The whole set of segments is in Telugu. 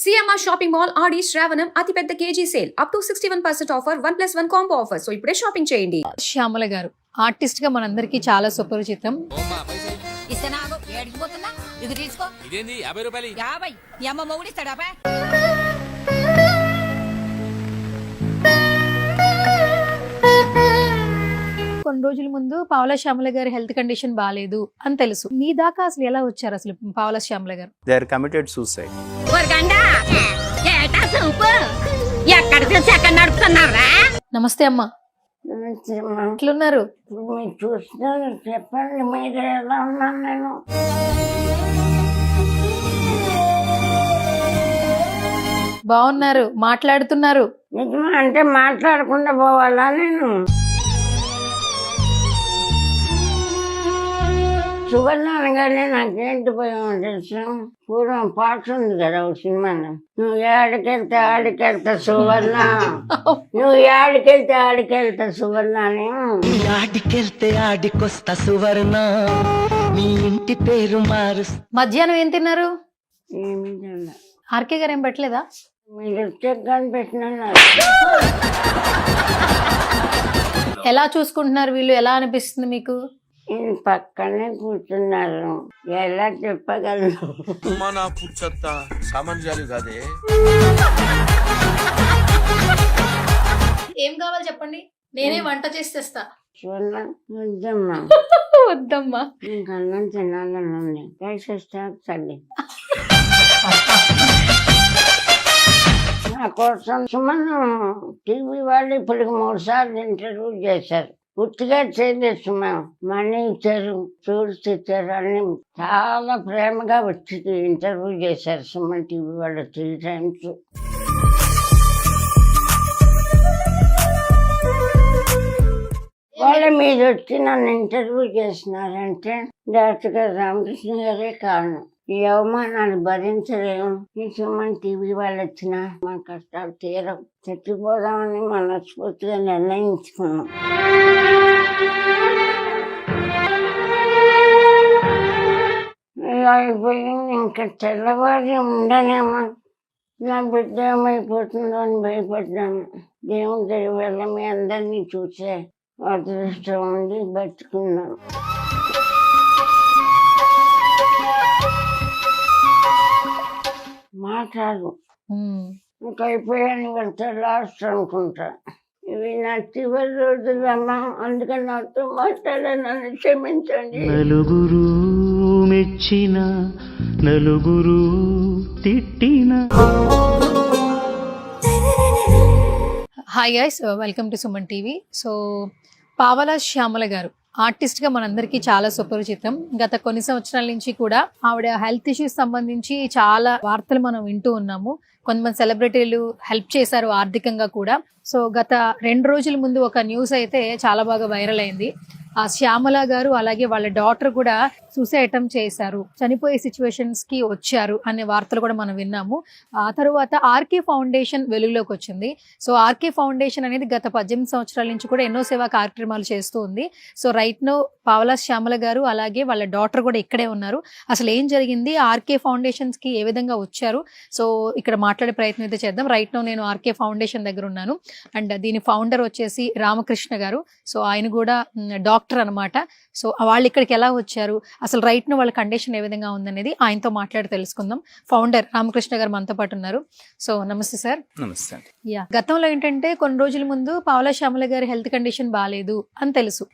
సిఎంఆర్ షాపింగ్ మాల్ ఆడి శ్రావణం అతిపెద్ద KG sale up to 61% offer 1+1 combo offer. So ఇప్పుడే షాపింగ్ చేయండి. శ్యామల గారు ఆర్టిస్ట్ గా మనందరికీ చాలా సుపరిచితం. ఇదేంది 50 రూపాయలు? 50 ఈ అమ్మ మొగుడు ఇస్తాడా? కొన్ని రోజుల ముందు పావలా శ్యామల గారి హెల్త్ కండిషన్ బాగాలేదు అని తెలుసు. మీ దాకా అసలు ఎలా వచ్చారు అసలు పావలా శ్యామల గారు? They are committed suicide. నమస్తే అమ్మా, ఎట్లున్నారు? మీరు చూస్తున్నారు, చెప్పండి మీరు ఎలా ఉన్నాను నేను. బాగున్నారు, మాట్లాడుతున్నారు. నిజమా అంటే మాట్లాడకుండా పోవాలా నేను? సువర్ణాన్ని కానీ నాకేంటి పోయామో తెలుసు. పూర్వం పాట ఉంది కదా ఒక సినిమాలో, నువ్వు ఏడికెళ్తే ఆడికెళ్తా సువర్ణ, నువ్వు ఏడికెళ్తే ఆడికెళ్తా సువర్ణ అని. ఆడికెళ్తే ఆడికొస్తా సువర్ణ, నీ ఇంటి పేరు మారు. మధ్యాహ్నం ఏం తిన్నారు? ఏమి తిన్నా? ఆర్కే గారు ఏం పెట్టలేదా? మీరు వచ్చే కానీ పెట్టినా. ఎలా చూసుకుంటున్నారు వీళ్ళు? ఎలా అనిపిస్తుంది మీకు? నేను పక్కనే కూర్చున్నారు, ఎలా చెప్పగలను? మన పుచ్చత్త సామంజాలు కాదే. ఏం కావాలి చెప్పండి, నేనే వంట చేసి తెస్తా. వద్దమ్మా వద్దమ్మా, ఇంకా అన్నం తినాలని ఉంది. కలిసిస్తా తల్లి. నా కోసం సుమన్ టీవీ వాళ్ళు ఇప్పటికి 3 సార్లు ఇంటర్వ్యూ చేశారు. పూర్తిగా చేయలేదు సుమన్, మనీ ఇచ్చారు, ఫ్రూట్స్ ఇచ్చారు, అన్ని చాలా ప్రేమగా వచ్చి ఇంటర్వ్యూ చేశారు సుమన్ టీవీ వాళ్ళు 3 times. వాళ్ళు మీరు వచ్చి నన్ను ఇంటర్వ్యూ చేసినారంటే డాక్టర్ గారు రామకృష్ణ గారే కారణం. ఈ అవమానాన్ని భరించలేము. ఈ సుమన్ టీవీ వాళ్ళు వచ్చిన మన కష్టాలు తీరం, చచ్చిపోదామని మనస్ఫూర్తిగా నిర్ణయించుకున్నాం. ఇలా అయిపోయింది, ఇంకా తెల్లవారి ఉండనేమో, నా బిడ్డ ఏమైపోతుందో అని భయపడ్డాను. దేవుని దగ్గర వల్ల మీ అందరినీ చూసే అదృష్టం ఉండి బతుకున్నాను. మాట్లాడు, ఇంకా అయిపోయాను, వెళ్తే లాస్ట్ అనుకుంటా. ఇవి నా చివరి రోజులమ్మా, అందుకని నాతో మాట్లాడానని క్షమించండి. నలుగురు మెచ్చిన నలుగురు తిట్టిన. Hi guys, welcome to Suman TV. So పావలా శ్యామల గారు ఆర్టిస్ట్గా మనందరికీ చాలా సుపరిచితం. గత కొన్ని సంవత్సరాల నుంచి కూడా ఆవిడ హెల్త్ ఇష్యూస్ సంబంధించి చాలా వార్తలు మనం వింటూ ఉన్నాము. కొంతమంది సెలబ్రిటీలు హెల్ప్ చేశారు ఆర్థికంగా కూడా. సో గత 2 రోజుల ముందు ఒక న్యూస్ అయితే చాలా బాగా వైరల్ అయింది. ఆ శ్యామల గారు అలాగే వాళ్ళ డాటర్ కూడా సూసైడ్ అటెంప్ట్ చేశారు, చనిపోయే సిచ్యువేషన్స్ కి వచ్చారు అనే వార్తలు కూడా మనం విన్నాము. ఆ తర్వాత ఆర్కే ఫౌండేషన్ వెలుగులోకి వచ్చింది. సో ఆర్కే ఫౌండేషన్ అనేది గత 18 సంవత్సరాల నుంచి కూడా ఎన్నో సేవా కార్యక్రమాలు చేస్తూ ఉంది. సో రైట్ నో పావలా శ్యామల గారు అలాగే వాళ్ళ డాటర్ కూడా ఇక్కడే ఉన్నారు. అసలు ఏం జరిగింది, ఆర్కే ఫౌండేషన్స్ కి ఏ విధంగా వచ్చారు, సో ఇక్కడ మాట్లాడే ప్రయత్నం అయితే చేద్దాం. రైట్ నో నేను ఆర్కే ఫౌండేషన్ దగ్గర ఉన్నాను. అండ్ దీని ఫౌండర్ వచ్చేసి రామకృష్ణ గారు. సో ఆయన కూడా డాక్టర్ అనమాట. సో వాళ్ళు ఇక్కడికి ఎలా వచ్చారు, అసలు రైట్ ను వాళ్ళ కండిషన్ ఏ విధంగా ఉందనేది ఆయనతో మాట్లాడి తెలుసుకుందాం. ఫౌండర్ రామకృష్ణ గారు మనతో పాటు ఉన్నారు. సో నమస్తే సార్. నమస్తే. యా, గతంలో ఏంటంటే కొన్ని రోజుల ముందు పావలా శ్యామల గారి హెల్త్ కండిషన్ బాగాలేదు అని తెలుసు.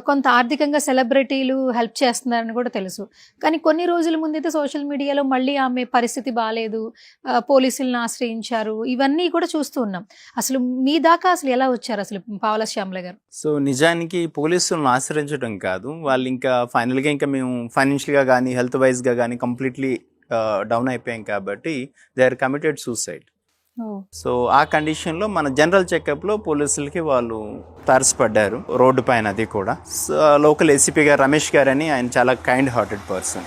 కొంత ఆర్థికంగా సెలబ్రిటీలు హెల్ప్ చేస్తున్నారని కూడా తెలుసు. కానీ కొన్ని రోజుల ముందు అయితే సోషల్ మీడియాలో మళ్ళీ ఆమె పరిస్థితి బాగాలేదు, పోలీసులను ఆశ్రయించారు, ఇవన్నీ కూడా చూస్తూ ఉన్నాం. అసలు మీ దాకా అసలు ఎలా వచ్చారు అసలు పావలా శ్యామల గారు? సో నిజానికి పోలీసులను ఆశ్రయించడం కాదు, వాళ్ళు ఇంకా ఫైనల్గా ఇంకా మేము ఫైనాన్షియల్గా కానీ హెల్త్ వైజ్గా కానీ కంప్లీట్లీ డౌన్ అయిపోయాం కాబట్టి they are committed suicide. So ఆ కండిషన్లో మన జనరల్ చెకప్లో పోలీసులకి వాళ్ళు తారసపడ్డారు రోడ్డు పైన. అది కూడా లోకల్ ఏసీపీ గారు రమేష్ గారు అని, ఆయన చాలా కైండ్ హార్టెడ్ పర్సన్.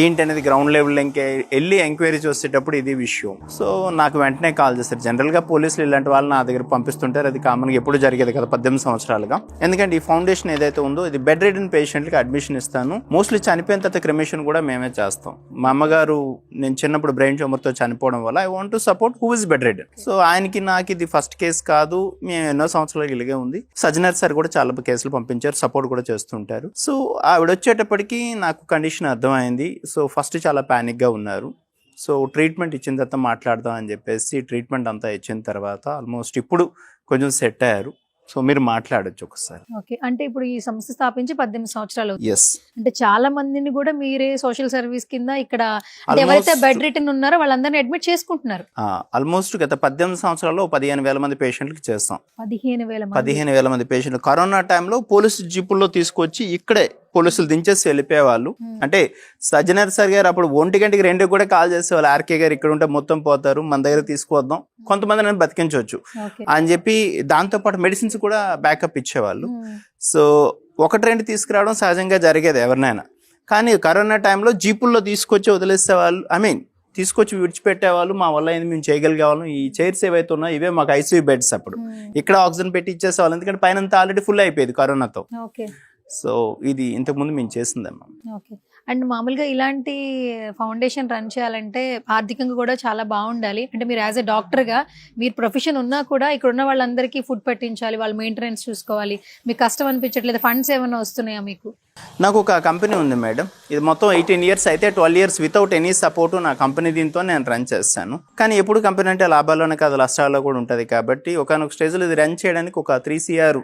ఏంటి అనేది గ్రౌండ్ లెవెల్ ఇంకా వెళ్ళి ఎంక్వైరీ చేసేటప్పుడు ఇది విషయం. సో నాకు వెంటనే కాల్ చేస్తారు. జనరల్గా పోలీసులు ఇలాంటి వాళ్ళు నా దగ్గర పంపిస్తుంటారు, అది కామన్గా ఎప్పుడు జరిగేది కదా 18 సంవత్సరాలుగా. ఎందుకంటే ఈ ఫౌండేషన్ ఏదైతే ఉందో ఇది బెడ్ రిడెన్ పేషెంట్కి అడ్మిషన్ ఇస్తాను. మోస్ట్లీ చనిపోయిన తర్వాత క్రిమేషన్ కూడా మేమే చేస్తాం. మా అమ్మగారు నేను చిన్నప్పుడు బ్రెయిన్ ట్యూమర్తో చనిపోవడం వల్ల I want to support who is bed ridden. So ఆయనకి నాకు ఇది ఫస్ట్ కేసు కాదు, మేము ఎన్నో సంవత్సరాలు ఇలాగే ఉంది. సజ్జనర్ సార్ కూడా చాలా కేసులు పంపించారు, సపోర్ట్ కూడా చేస్తుంటారు. సో ఆవిడ వచ్చేటప్పటికి నాకు కండిషన్ అర్థమైంది. సో ఫస్ట్ చాలా ప్యానిక్గా ఉన్నారు. సో ట్రీట్మెంట్ ఇచ్చిన తర్వాత మాట్లాడదాం అని చెప్పేసి ట్రీట్మెంట్ అంతా ఇచ్చిన తర్వాత ఆల్మోస్ట్ ఇప్పుడు కొంచెం సెట్ అయ్యారు. సో మీరు మాట్లాడొచ్చు ఒకసారి. ఓకే, అంటే ఇప్పుడు ఈ సంస్థ స్థాపించి 18 సంవత్సరాలు అవుతుంది. ఎస్, అంటే చాలా మందిని కూడా మీరే సోషల్ సర్వీస్ కింద ఇక్కడ అంటే ఎవరైతే బెడ్ రిటర్న్ ఉన్నారో వాళ్ళందరినీ అడ్మిట్ చేసుకుంటున్నారు. ఆల్మోస్ట్ గత 18 సంవత్సరాల్లో 15,000 మంది పేషెంట్లకు చేస్తాం. 15,000 మంది పేషెంట్లు. కరోనా టైంలో పోలీసు జీపుల్లో తీసుకొచ్చి ఇక్కడే పోలీసులు దించేసి వెళ్ళిపోయేవాళ్ళు. అంటే సజ్జనర్ సార్ గారు అప్పుడు 1 గంటకి 2 కూడా కాల్ చేసేవాళ్ళు, ఆర్కే గారు ఇక్కడ ఉంటే మొత్తం పోతారు, మన దగ్గర తీసుకువద్దాం, కొంతమంది నేను బతికించవచ్చు అని చెప్పి. దాంతోపాటు మెడిసిన్స్ కూడా బ్యాకప్ ఇచ్చేవాళ్ళు. సో 1-2 తీసుకురావడం సహజంగా జరిగేది ఎవరినైనా. కానీ కరోనా టైంలో జీపుల్లో తీసుకొచ్చి వదిలేసేవాళ్ళు, తీసుకొచ్చి విడిచిపెట్టేవాళ్ళు. మా వల్ల ఏంది, మేము చేయగలిగేవాళ్ళం. ఈ చైర్స్ ఏవైతే ఉన్నాయో ఇవే మాకు ఐసీయూ బెడ్స్. అప్పుడు ఇక్కడ ఆక్సిజన్ పెట్టి ఇచ్చేసేవాళ్ళు, ఎందుకంటే పైన ఆల్రెడీ ఫుల్ అయిపోయేది కరోనాతో. సో ఇది ఇంతకుముందు మేము చేసిందమ్మా. ఓకే, అండ్ మామూలుగా ఇలాంటి ఫౌండేషన్ రన్ చేయాలంటే ఆర్థికంగా కూడా చాలా బాగుండాలి. అంటే మీరు యాజ్ ఎ డాక్టర్గా మీరు ప్రొఫెషన్ ఉన్నా కూడా ఇక్కడ ఉన్న వాళ్ళందరికీ ఫుడ్ పెట్టించాలి, వాళ్ళ మెయింటెనెన్స్ చూసుకోవాలి. మీకు కష్టం అనిపించట్లేదు? ఫండ్స్ ఏమైనా వస్తున్నాయా మీకు? నాకు ఒక కంపెనీ ఉంది మేడం, ఇది మొత్తం 18 ఇయర్స్ అయితే 12 ఇయర్స్ వితౌట్ ఎనీ సపోర్ట్ నా కంపెనీ దీంతో నేను రన్ చేస్తాను. కానీ ఎప్పుడు కంపెనీ అంటే లాభాల్లోనే కాదు, నష్టాల్లో కూడా ఉంటుంది. కాబట్టి ఒకనొక స్టేజ్లో ఇది రన్ చేయడానికి ఒక 3 CR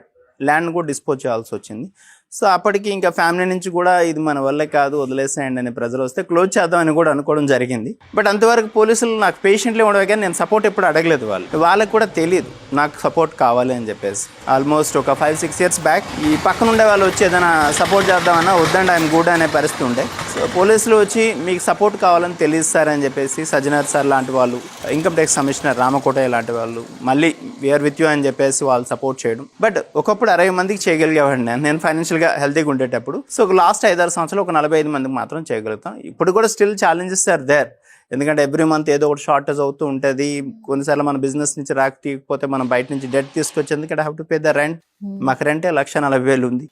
ల్యాండ్ కూడా డిస్పోజ్ చేయాల్సి వచ్చింది. సో అప్పటికి ఇంకా ఫ్యామిలీ నుంచి కూడా ఇది మన వల్లే కాదు, వదిలేసేయండి అని ప్రజలు వస్తే క్లోజ్ చేద్దామని కూడా అనుకోవడం జరిగింది. బట్ అంతవరకు పోలీసులు నాకు పేషెంట్లే ఉండవు, కానీ నేను సపోర్ట్ ఎప్పుడు అడగలేదు. వాళ్ళకి కూడా తెలియదు నాకు సపోర్ట్ కావాలి అని చెప్పేసి. ఆల్మోస్ట్ ఒక 5-6 ఇయర్స్ బ్యాక్ ఈ పక్కన ఉండే వాళ్ళు వచ్చి ఏదైనా సపోర్ట్ చేద్దామన్నా వద్దండి ఆయన గుడ్ అనే పరిస్థితి ఉండే. సో పోలీసులు వచ్చి మీకు సపోర్ట్ కావాలని తెలియస్తారని చెప్పేసి సజ్జనర్ సార్ లాంటి వాళ్ళు, ఇన్కమ్ ట్యాక్స్ కమిషనర్ రామకోటయ్య లాంటి వాళ్ళు మళ్ళీ వీఆర్ విత్ యూ అని చెప్పేసి వాళ్ళు సపోర్ట్ చేయడం. బట్ ఒకప్పుడు 60 మందికి చేయగలిగేవాడిని నేను ఫైనాన్షియల్గా హెల్తీగా ఉండేటప్పుడు. సో లాస్ట్ 5-6 సంవత్సరాలు ఒక 45 మందికి మాత్రం చేయగలుగుతాం. ఇప్పుడు కూడా స్టిల్ ఛాలెంజెస్ ఆర్ దేర్, ఎందుకంటే ఎవ్రీ మంత్ ఏదో ఒకటి షార్టేజ్ అవుతూ ఉంటుంది. కొన్నిసార్లు మన బిజినెస్ నుంచి రాకపోతే మనం బయట నుంచి డెట్ తీసుకొచ్చి, ఎందుకంటే have to pay the rent. మాకు రెంటే 1,40,000 ఉంది,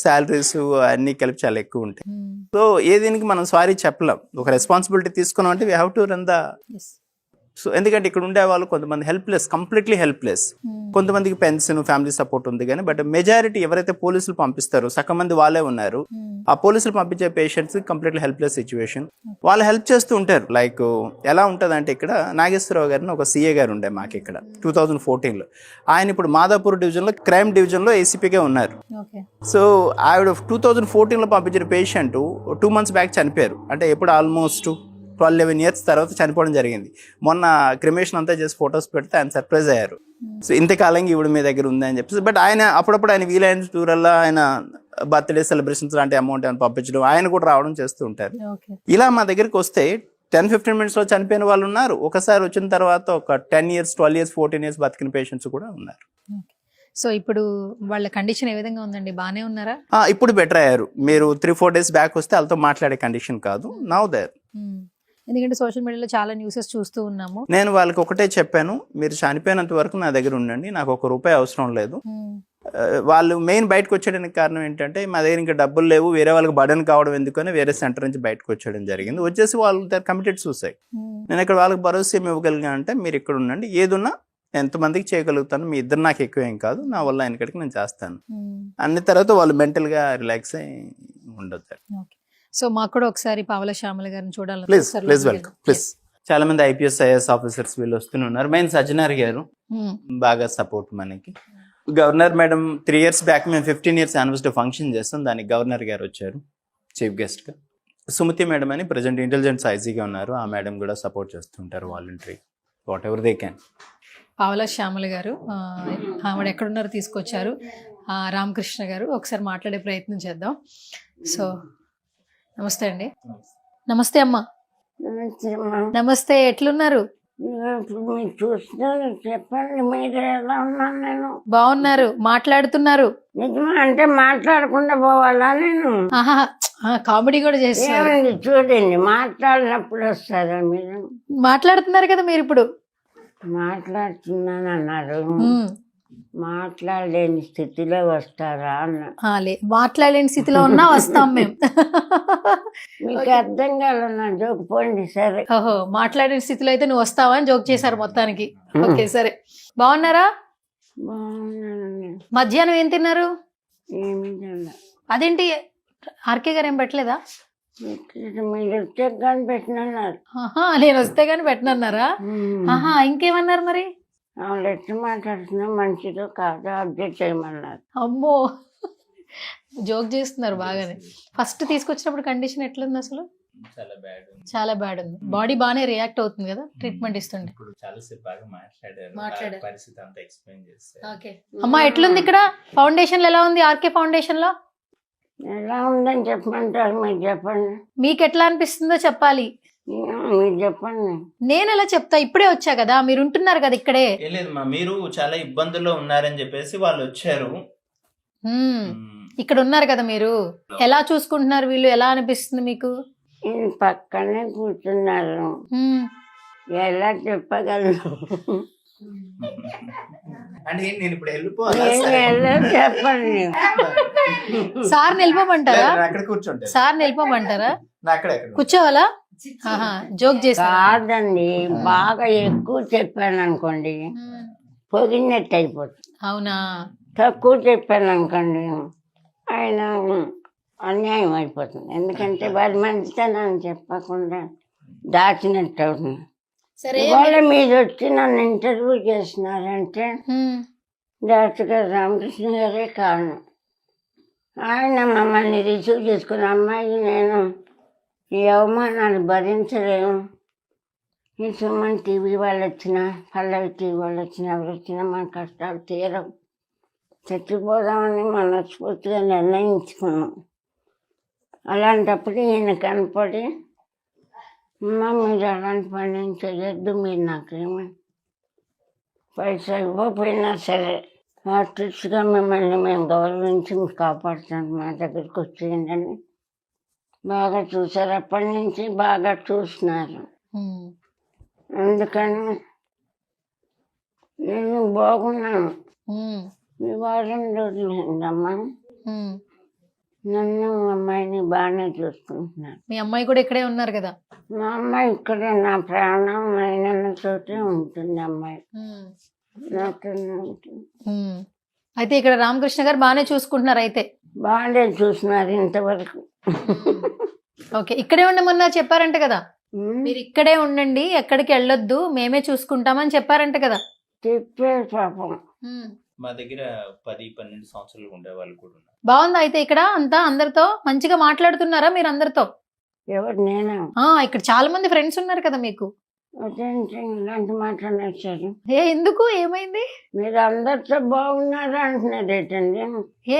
శాలరీస్ అన్ని కలిపి చాలా ఎక్కువ ఉంటాయి. సో ఏ దీనికి మనం సారీ చెప్పలేం. ఒక రెస్పాన్సిబిలిటీ తీసుకున్నాం అంటే we have to run the. So ఎందుకంటే ఇక్కడ ఉండే వాళ్ళు కొంతమంది హెల్ప్లెస్, కంప్లీట్లీ హెల్ప్లెస్. కొంతమందికి పెన్షన్, ఫ్యామిలీ సపోర్ట్ ఉంది, కానీ బట్ మెజారిటీ ఎవరైతే పోలీసులు పంపిస్తారో సగం మంది వాళ్ళే ఉన్నారు. ఆ పోలీసులు పంపించే పేషెంట్స్ కంప్లీట్లీ హెల్ప్లెస్ సిచ్యువేషన్. వాళ్ళు హెల్ప్ చేస్తూ ఉంటారు. లైక్ ఎలా ఉంటుంది అంటే, ఇక్కడ నాగేశ్వరరావు గారిని ఒక CA గారు ఉండే మాకు ఇక్కడ 2014లో. ఆయన ఇప్పుడు మాదాపూర్ డివిజన్లో క్రైమ్ డివిజన్లో ACPగా ఉన్నారు. సో ఆవిడ 2014లో పంపించిన పేషెంట్ 2 months బ్యాక్ చనిపోయారు. అంటే ఎప్పుడు ఆల్మోస్ట్ 12-11 ఇయర్స్ తర్వాత చనిపోవడం జరిగింది. మొన్న క్రిమేషన్ అంతా చేసి ఫొటోస్ పెడితే ఆయన సర్ప్రైజ్ అయ్యారు. సో ఇంతకాలంగా ఈవిడ మీ దగ్గర ఉంది అని చెప్పేసి. బట్ ఆయన అప్పుడప్పుడు ఆయన వీలైన టూరల్లా ఆయన బర్త్డే సెలబ్రేషన్స్ లాంటి అమౌంట్ ఏమైనా పంపించడం, ఆయన కూడా రావడం చేస్తూ ఉంటారు. ఇలా మా దగ్గరికి వస్తే 10-15 minutesలో చనిపోయిన వాళ్ళు ఉన్నారు. ఒకసారి వచ్చిన తర్వాత ఒక 10 years, 12 years, 14 years బతికిన పేషెంట్స్ కూడా ఉన్నారు. సో ఇప్పుడు వాళ్ళ కండిషన్ ఏ విధంగా ఉందండి? బాగానే ఉన్నారా? ఇప్పుడు బెటర్ అయ్యారు. మీరు 3-4 days బ్యాక్ వస్తే వాళ్ళతో మాట్లాడే కండిషన్ కాదు. Now there. ఎందుకంటే సోషల్ మీడియాలో చాలా న్యూసెస్ చూస్తూ ఉన్నాము. నేను వాళ్ళకి ఒకటే చెప్పాను, మీరు చనిపోయినంత వరకు నా దగ్గర ఉండండి, నాకు ₹1 అవసరం లేదు. వాళ్ళు మెయిన్ బయటకు వచ్చేయడానికి కారణం ఏంటంటే, మా దగ్గర ఇంకా డబ్బులు లేవు, వేరే వాళ్ళకి బర్డెన్ కావడం ఎందుకని వేరే సెంటర్ నుంచి బయటకు వచ్చేయడం జరిగింది. వచ్చేసి వాళ్ళు కమిటెడ్ సూసైడ్. నేను ఇక్కడ వాళ్ళకి భరోసా ఏమి ఇవ్వగలిగా అంటే, మీరు ఇక్కడ ఉండండి, ఏదున్నా ఎంతమందికి చేయగలుగుతాను, మీ ఇద్దరు నాకు ఎక్కువ ఏం కాదు, నా వల్ల ఆయనకడికి నేను చేస్తాను అన్ని. తర్వాత వాళ్ళు మెంటల్గా రిలాక్స్ అయ్యి ఉండొచ్చు. సో మాకు కూడా ఒకసారి పావలా శ్యామల గారిని చూడాలి. Please welcome. ప్లీజ్. చాలా మంది IPS IAS ఆఫీసర్స్ వీళ్ళు వస్తున్నారు. మెయిన్ సజ్జనర్ గారు బాగా సపోర్ట్ మనకి. గవర్నర్ మేడం 3 years బ్యాక్ మేము 15 years యానివర్సరీ ఫంక్షన్ చేస్తాం, దానికి గవర్నర్ గారు వచ్చారు చీఫ్ గెస్ట్ గా. సుమతి మేడం అని ప్రెజెంట్ ఇంటెలిజెన్స్ ఐజీగా ఉన్నారు, ఆ మేడం కూడా సపోర్ట్ చేస్తుంటారు voluntary what ever they can. పావలా శ్యామల గారు ఆవిడ ఎక్కడున్నారో తీసుకొచ్చారు. రామకృష్ణ గారు ఒకసారి మాట్లాడే ప్రయత్నం చేద్దాం. సో నమస్తే అండి. నమస్తే అమ్మా. నమస్తే అమ్మా. నమస్తే, ఎట్లున్నారు? ఇప్పుడు మీరు చూస్తున్నారు, చెప్పండి మీరు ఎలా ఉన్నాను నేను? బాగున్నారు, మాట్లాడుతున్నారు. నిజమా అంటే మాట్లాడకుండా పోవాలా నేను? ఆహా, కామెడీ కూడా చేస్తున్నారు. ఏమండి చూడండి, మాట్లాడినప్పుడు వస్తారా మీరు? మాట్లాడుతున్నారు కదా మీరు ఇప్పుడు. మాట్లాడుతున్నాను అన్నారు, ఉమ్. మాట్లాడలేని స్థితిలో వస్తారా అన్న. మాట్లాడలేని స్థితిలో ఉన్నా వస్తాం మేము. మీకు అర్థం కాదు నా జోక్, పోండి సరే. ఓహో, మాట్లాడలేని స్థితిలో అయితే నువ్వు వస్తావా అని జోక్ చేశారు మొత్తానికి. ఓకే సరే. బాగున్నారా? బాగున్నానండి. మధ్యాహ్నం ఏం తిన్నారు? ఏమి తిన్నా. అదేంటి ఆర్కే గారు ఏం పెట్టలేదా? మీరు వచ్చాక కానీ పెట్టినన్నారు. ఆహా, నేను వస్తే గానీ పెట్టనన్నారా? ఆహా, ఇంకేమన్నారు మరి? వాళ్ళు ఎట్లా మాట్లాడుతున్నా మంచిదో కాదో అప్డేట్ చేయమన్నారు. అమ్మో, జోక్ చేస్తున్నారు బాగానే. ఫస్ట్ తీసుకొచ్చినప్పుడు కండిషన్ ఎట్లుంది అసలు? చాలా బ్యాడ్ ఉంది. చాలా బ్యాడ్ ఉంది. బాడీ బాగానే రియాక్ట్ అవుతుంది కదా ట్రీట్మెంట్ ఇస్తుండే. ఇప్పుడు చాలా సేపు బాగా మాట్లాడారు. మాట్లాడారు. పరిస్థితి అంతా ఎక్స్ప్లెయిన్ చేస్తారు. ఓకే అమ్మా, ఎట్లుంది ఇక్కడ ఫౌండేషన్? ఎలా ఉంది ఆర్కే ఫౌండేషన్ లో? ఎలా ఉందని చెప్పమంటారు, మీరు చెప్పండి. మీకు ఎట్లా అనిపిస్తుందో చెప్పాలి. మీరు చెప్పండి. నేను ఎలా చెప్తా, ఇప్పుడే వచ్చా కదా, మీరు ఉంటున్నారు కదా ఇక్కడే. ఏం లేదు మా, మీరు చాలా ఇబ్బందుల్లో ఉన్నారని చెప్పేసి వాళ్ళు వచ్చారు. ఇక్కడ ఉన్నారు కదా మీరు, ఎలా చూసుకుంటున్నారు వీళ్ళు? ఎలా అనిపిస్తుంది మీకు? ఈయన పక్కనే కూర్చున్నారు, ఎలా చెప్పగలను? అంటే నేను ఇప్పుడు నేను వెళ్ళిపోవాలి. ఎలా చెప్పండి? సార్ నిలిపోమంటారా? అక్కడ కూర్చుంటే సార్ నిలిపోమంటారా? అక్కడ కూర్చోవాలా? ఆహా, జోక్ చేస్తా. కాదండి, బాగా ఎక్కువ చెప్పాను అనుకోండి పొగినట్టు అయిపోతుంది. అవునా? తక్కువ చెప్పాను అనుకోండి ఆయన అన్యాయం అయిపోతుంది. ఎందుకంటే వారి మంచితనాన్ని చెప్పకుండా దాచినట్టు అవుతుంది. సరే, ఇవాళ మీరు వచ్చి నన్ను ఇంటర్వ్యూ చేసినారంటే డాక్టర్ గారు రామకృష్ణ గారే కారణం. ఆయన మమ్మల్ని రిసీవ్ చేసుకున్న అమ్మాయి నేను ఈ అవమానాలు భరించలేము, ఈ సుమన్ టీవీ వాళ్ళు వచ్చినా, పల్లవి టీవీ వాళ్ళు వచ్చినా, ఎవరు వచ్చినా మన కష్టాలు తీరవు, చచ్చిపోదామని మనస్ఫూర్తిగా నిర్ణయించుకున్నాం. అలాంటప్పుడు ఈయన కనపడి, అమ్మ మీరు అలాంటి పని ఏం చేయొద్దు, మీరు నాకేమి పైసా ఇవ్వకపోయినా సరే ఆర్టిస్ట్గా మిమ్మల్ని మేము గౌరవించి కాపాడుతాం, మా దగ్గరికి వచ్చేయండి బాగా చూసారు. అప్పటి నుంచి బాగా చూస్తున్నారు. అందుకని నేను బాగున్నాను. ఈ వారం రోజులు అయిందమ్మా, నన్ను మా అమ్మాయిని బాగానే చూసుకుంటున్నాను. మీ అమ్మాయి కూడా ఇక్కడే ఉన్నారు కదా? మా అమ్మాయి ఇక్కడే, నా ప్రాణం అయిన చోటే ఉంటుంది అమ్మాయి, నాతోనే ఉంటుంది. అయితే ఇక్కడ రామకృష్ణ గారు బాగానే చూసుకుంటున్నారు అయితే? బాగానే చూస్తున్నారు ఇంతవరకు. ఓకే, ఇక్కడే ఉండమన్నారు చెప్పారంట కదా? మీరు ఇక్కడే ఉండండి, ఎక్కడికి వెళ్ళొద్దు, మేమే చూసుకుంటామని చెప్పారంట కదా? చెప్పారు పాపం. మా దగ్గర 10-12 సంవత్సరాలు ఉండే వాళ్ళు కూడా ఉన్నారు. బాగుందా అయితే ఇక్కడ అంతా? అందరితో మంచిగా మాట్లాడుతున్నారా మీరు అందరితో? ఎవరు? నేనా? ఇక్కడ చాలా మంది ఫ్రెండ్స్ ఉన్నారు కదా మీకు. అదేంటి ఇలాంటి మాట్లాడేశారు? ఎందుకు, ఏమైంది? మీరు అందరితో బాగున్నారా అంటున్నారు ఏంటండి?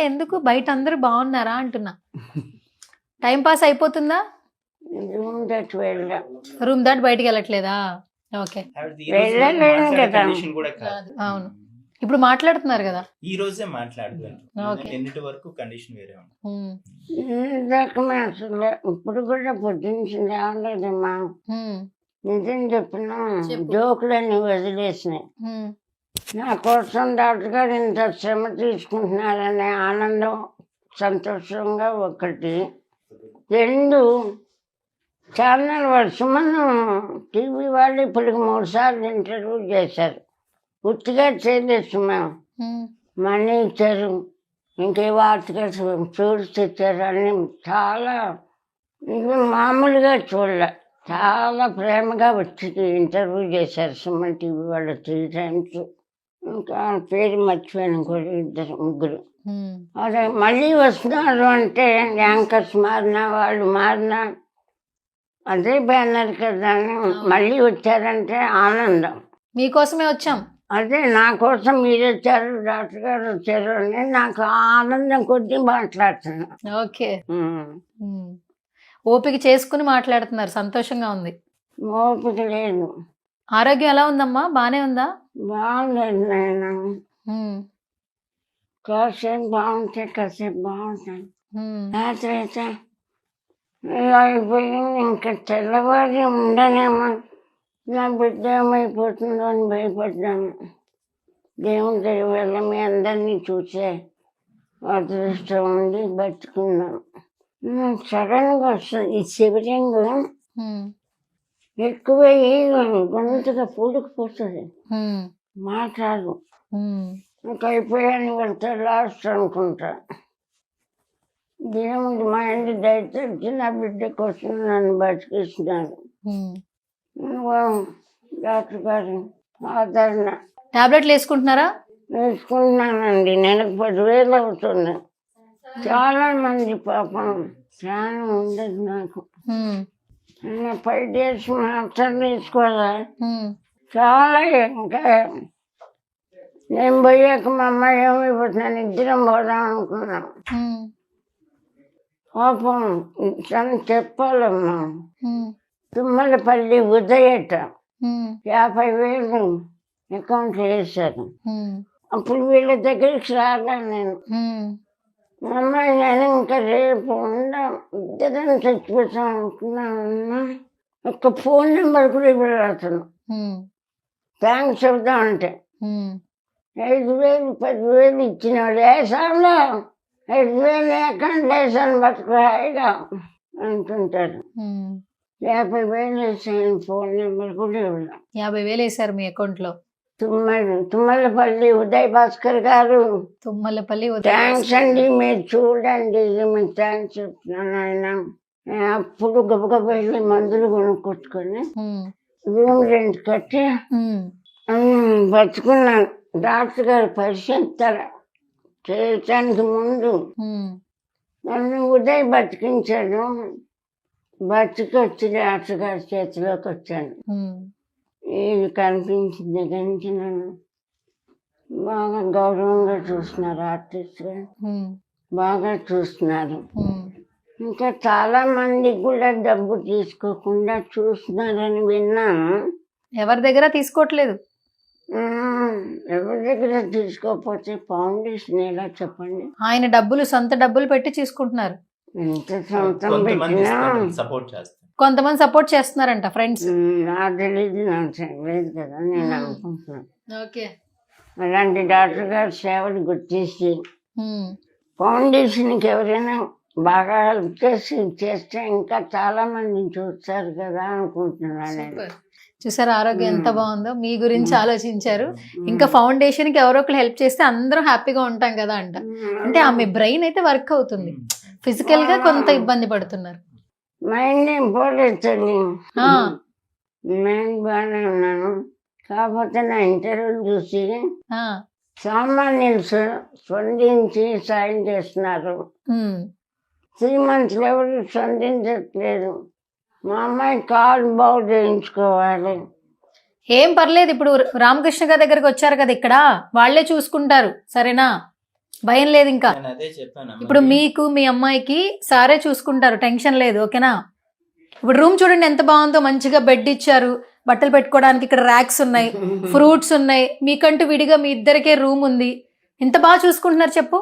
ఎందుకు, బయట అందరూ బాగున్నారా అంటున్నా. టైం పాస్ అయిపోతుందా? రూమ్ దాటి వెళ్ళా. రూమ్ దాటి బయటికి వెళ్ళట్లేదా? ఓకే, వెళ్ళలేను కదా. కండిషన్ కూడా కాదు. అవును, ఇప్పుడు మాట్లాడుతున్నారు కదా? ఈ రోజే మాట్లాడుతాను. ఓకే. ఎన్నిటి వరకు కండిషన్ వేరే ఉంది. రకమే అసలు ఇప్పుడు కూడా పొద్దున్న రావలేదమ్మా. నిజం చెప్పిన జోకులన్నీ వదిలేసినాయి. నా కోసం డాక్టర్ గారు ఇంత శ్రమ తీసుకుంటున్నారనే ఆనందం, సంతోషంగా ఒకటి. 2, ఛానల్ వాళ్ళు సుమన్ టీవీ వాళ్ళు ఇప్పటికి 3 సార్లు ఇంటర్వ్యూ చేశారు. ఉత్తిగా చేయలేదు సుమన్, మనీ ఇచ్చారు, ఇంకే ఆర్టికల్స్ ఫ్రూట్స్ ఇచ్చారు, అన్ని చాలా ఇవి మామూలుగా చూడలే, చాలా ప్రేమగా వచ్చి ఇంటర్వ్యూ చేశారు సుమన్ టీవీ వాళ్ళు 3 times. ఇంకా పేరు మర్చిపోయాను కూడా, 2-3. అదే మళ్ళీ వస్తున్నారు అంటే యాంకర్స్ మారినా వాళ్ళు మారినా అదే బ్యానర్ కదా, మళ్ళీ వచ్చారంటే ఆనందం. మీకోసమే వచ్చాం. అదే నా కోసం మీరు వచ్చారు, డాక్టర్ గారు వచ్చారు అని నాకు ఆనందం కొద్దీ మాట్లాడుతున్నా. ఓకే, ఓపిక చేసుకుని మాట్లాడుతున్నారు, సంతోషంగా ఉంది. ఓపిక లేదు, ఆరోగ్యం ఎలా ఉందమ్మా? బానే ఉందా? బాగుండేది నాయన. ఉమ్, కాసేపు బాగుంటాయి, కాసేపు బాగుంటాయి. ఉమ్, రాత్రి అయితే ఇలా అయిపోయింది. ఇంకా తెల్లవారి ఉండనేమో, నా బిడ్డ ఏమైపోతుందో అని భయపడ్డాను. దేవుని దయ వల్ల మీ అందరినీ చూసే అదృష్టం ఉండి బతుకున్నాను. సడన్గా వస్తుంది ఈ శివలింగ ఉమ్, ఎక్కువ గొంతుగా పూడుకుపోతుంది, ఉమ్, మాట్లాడు. ఉమ్, ఇంకా అయిపోయాను వెళ్తే లాస్ట్ అనుకుంటా. దేవుడు మా ఇంటి దయచేసి నా బిడ్డ కోసం నన్ను బతికిస్తున్నాను. ఉమ్. డాక్టర్ గారు ఆదరణ టాబ్లెట్లు వేసుకుంటున్నారా? వేసుకుంటున్నానండి. నెలకు 10,000 అవుతుంది. చాలా మంది పాపం ప్రాణం ఉండదు నాకు. ఉమ్, 5 days మాత్రం తీసుకోవాలా. ఉమ్, చాలా ఇంకా నేను పోయాక మా అమ్మాయి ఏమైపోతున్నాను, ఇద్దరం పోదాం అనుకున్నాం. ఉమ్, పాపం తను చెప్పాలమ్మా. ఉమ్, తుమ్మలపల్లి ఉదయట ఉమ్, 50,000 అకౌంట్లో వేశారు. ఉమ్, అప్పుడు వీళ్ళ దగ్గరికి రాగా నేను ఉమ్, మా అమ్మాయి నేను ఇంకా రేపు ఇద్దరం చచ్చిపోతాం అనుకున్నాను. ఒక ఫోన్ నెంబర్ కూడా ఇవ్వలేదు అతను. ఉమ్, థ్యాంక్స్ చెబుతామంటే ఉమ్, 5,000 10,000 ఇచ్చినాడు. వేసాంలో 5,000 అకౌంట్ వేసాను బతుకు హాయిగా అంటుంటారు. ఉమ్. 50,000 వేసాను, ఫోన్ నెంబర్ కూడా ఇవ్వలేదు. 50,000 వేశారు మీ అకౌంట్ లో. తుమ్మలపల్లి ఉదయ్ భాస్కర్ గారు తుమ్మలపల్లి థ్యాంక్స్ అండి. మీరు చూడండి, మీకు థ్యాంక్స్ చెప్తున్నాను ఆయన. అప్పుడు గబగబ వెళ్ళి మందులు కొనుక్కొచ్చుకొని ఉమ్, రూమ్ రెంట్ కట్టి ఉమ్, బతుకున్నాను. డాక్టర్ గారు పరిశీలిస్తారు చేయటానికి ముందు ఉమ్, నన్ను ఉదయ్ బతికించాడు. బతికొచ్చి డాక్టర్ గారి చేతిలోకి వచ్చాను. ఉమ్, ఇది కనిపించిన దగ్గర నుంచి నన్ను బాగా గౌరవంగా చూస్తున్నారు. ఆర్టిస్ట్గా ఉమ్, బాగా చూస్తున్నారు. ఉమ్. ఇంకా చాలా మందికి కూడా డబ్బు తీసుకోకుండా చూస్తున్నారని విన్నాను. ఎవరి దగ్గర తీసుకోవట్లేదు. ఎవరి దగ్గర తీసుకోకపోతే ఫౌండేషన్ ఎలా చెప్పండి? ఆయన డబ్బులు సొంత డబ్బులు పెట్టి తీసుకుంటున్నారు. ఎంత సొంతం పెట్టినా సపోర్ట్ చేస్తారు. కొంతమంది సపోర్ట్ చేస్తున్నారంట ఫ్రెండ్స్. నాకు తెలియదు, నాకు తెలియదు కదా, నేను అనుకుంటున్నాను. ఓకే. అలాంటి డాక్టర్ గారి సేవలు గుర్తించి ఫౌండేషన్కి ఎవరైనా బాగా హెల్ప్ చేస్తే ఇంకా చాలా మందిని చూస్తారు కదా అనుకుంటున్నాను నేను. చూసారు ఆరోగ్యం ఎంత బాగుందో, మీ గురించి ఆలోచించారు. ఇంకా ఫౌండేషన్ కి ఎవరో ఒకరు హెల్ప్ చేస్తే అందరం హ్యాపీగా ఉంటాం కదా అంట. అంటే ఆమె బ్రెయిన్ అయితే వర్క్ అవుతుంది, ఫిజికల్ గా కొంత ఇబ్బంది పడుతున్నారు. మైండ్ ఏం పోలేదు తల్లి, ఆ, మైండ్ బాగానే ఉన్నాను. కాకపోతే నా ఇంటర్వ్యూలు చూసి ఆ, సామాన్యులు స్పందించి సాయం చేస్తున్నారు. ఉమ్, 3 months ఎవరు స్పందించట్లేదు. మా అమ్మాయి కాలు బాగు చేయించుకోవాలి. ఏం పర్లేదు. ఇప్పుడు రామకృష్ణ గారి దగ్గరికి వచ్చారు కదా, ఇక్కడ వాళ్ళే చూసుకుంటారు, సరేనా? భయం లేదు. ఇంకా అదే చెప్పాను. ఇప్పుడు మీకు మీ అమ్మాయికి సారే చూసుకుంటారు, టెన్షన్ లేదు, ఓకేనా? ఇప్పుడు రూమ్ చూడండి ఎంత బాగుందో, మంచిగా బెడ్ ఇచ్చారు, బట్టలు పెట్టుకోవడానికి ఇక్కడ ర్యాక్స్ ఉన్నాయి, ఫ్రూట్స్ ఉన్నాయి, మీకంటూ విడిగా మీ ఇద్దరికే రూమ్ ఉంది. ఎంత బాగా చూసుకుంటున్నారు చెప్పు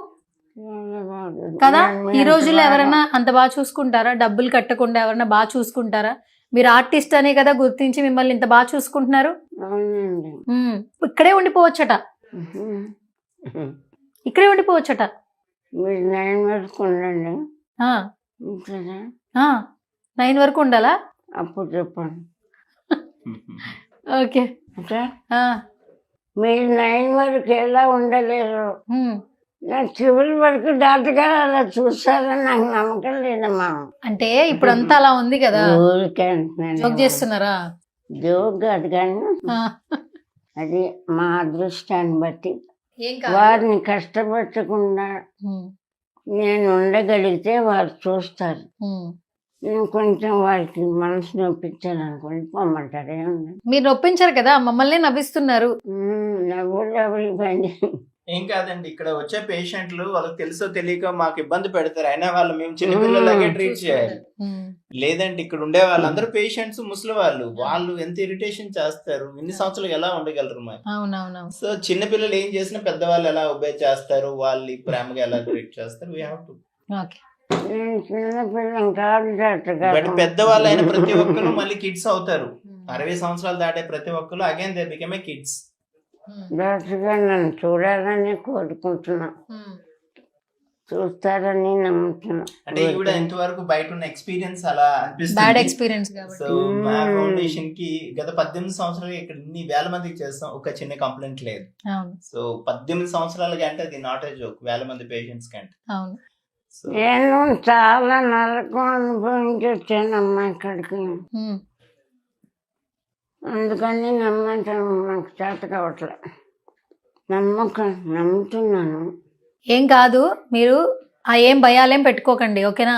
కదా. ఈ రోజుల్లో ఎవరైనా అంత బాగా చూసుకుంటారా? డబ్బులు కట్టకుండా ఎవరైనా బాగా చూసుకుంటారా? మీరు ఆర్టిస్ట్ అనే కదా గుర్తించి మిమ్మల్ని ఇంత బాగా చూసుకుంటున్నారు. అవునండి. ఇక్కడే ఉండిపోవచ్చట, ఇక్కడే ఉండిపోవచ్చట. మీరు 9 వరకు ఉండండి. ఆ, ఉంటుందా? ఆ, 9 వరకు ఉండాలా? అప్పుడు చెప్పండి. ఓకే. ఓకే, ఆ, మీరు 9 వరకు ఎలా ఉండలేరు. ఉమ్. నా చివరి వరకు డాక్టర్ గారు అలా చూస్తారని నాకు నమ్మకం లేదమ్మా. అంటే ఇప్పుడు అంతా అలా ఉంది కదా, ఊరికే జోక్ చేస్తున్నారా? జోక్ కాదు కానీ ఆ, అది మా అదృష్టాన్ని బట్టి ఏం కాదు. వారిని కష్టపెట్టకుండా ఉమ్, నేను ఉండగలిగితే వారు చూస్తారు. ఉమ్. నేను కొంచెం వారికి మనసు నొప్పించాను అనుకోండి, పొమ్మంటారు. ఏమన్నా మీరు నొప్పించారు కదా, మమ్మల్ని నవ్విస్తున్నారు. నవ్వులు ఎవరికి పని ఏం కాదండి, ఇక్కడ వచ్చే పేషెంట్లు వాళ్ళకి తెలుసో తెలియక మాకు ఇబ్బంది పెడతారు, అయినా వాళ్ళు మేము చిన్నపిల్లలాగే ట్రీట్ చేయాలి. లేదంటే ఇక్కడ ఉండే వాళ్ళందరూ పేషెంట్స్ ముసలి వాళ్ళు ఎంత ఇరిటేషన్ చేస్తారు, ఇన్ని సంవత్సరాలు ఎలా ఉండగలరు మరి. అవునవునవును. సో చిన్నపిల్లలు ఏం చేసినా పెద్దవాళ్ళు ఎలా ఒబే చేస్తారు, వాళ్ళు ప్రేమగా ఎలా ట్రీట్ చేస్తారు, వీ హావ్ టు. ఓకే. నేను చిన్నపిల్లని కాదు డాక్టర్ బట్ గారు. పెద్దవాళ్ళు అయిన ప్రతి ఒక్కరు మళ్ళీ కిడ్స్ అవుతారు. 60 సంవత్సరాలు దాటే ప్రతి ఒక్కరు again they become a kids. Doctor గారు నన్ను చూడాలని కోరుకుంటున్నా, చూస్తారని నమ్ముతున్నా. అంటే ఈవిడ ఇంతవరకు బయట ఉన్న ఎక్స్పీరియన్స్ అలా బ్యాడ్ అనిపిస్తుంది. ఎక్స్పీరియన్స్ సో కాబట్టి. మా ఫౌండేషన్ కి గత 18 సంవత్సరాలు ఇక్కడ ఇన్ని వేల మందికి చేస్తాం, ఒక చిన్న కంప్లైంట్ లేదు. అవును సో 18 సంవత్సరాల కంటే అది నాట్ ఏ జోక్, వేల మంది పేషెంట్స్ కంటే. అవును. సో నేను చాలా నరకం అనుభవించి వచ్చానమ్మా ఇక్కడికి, ఉమ్. అందుకని నమ్మటం నాకు చేత కావట్లే. నమ్ముతున్నాను. ఏం కాదు, మీరు ఏం భయాలేం పెట్టుకోకండి, ఓకేనా?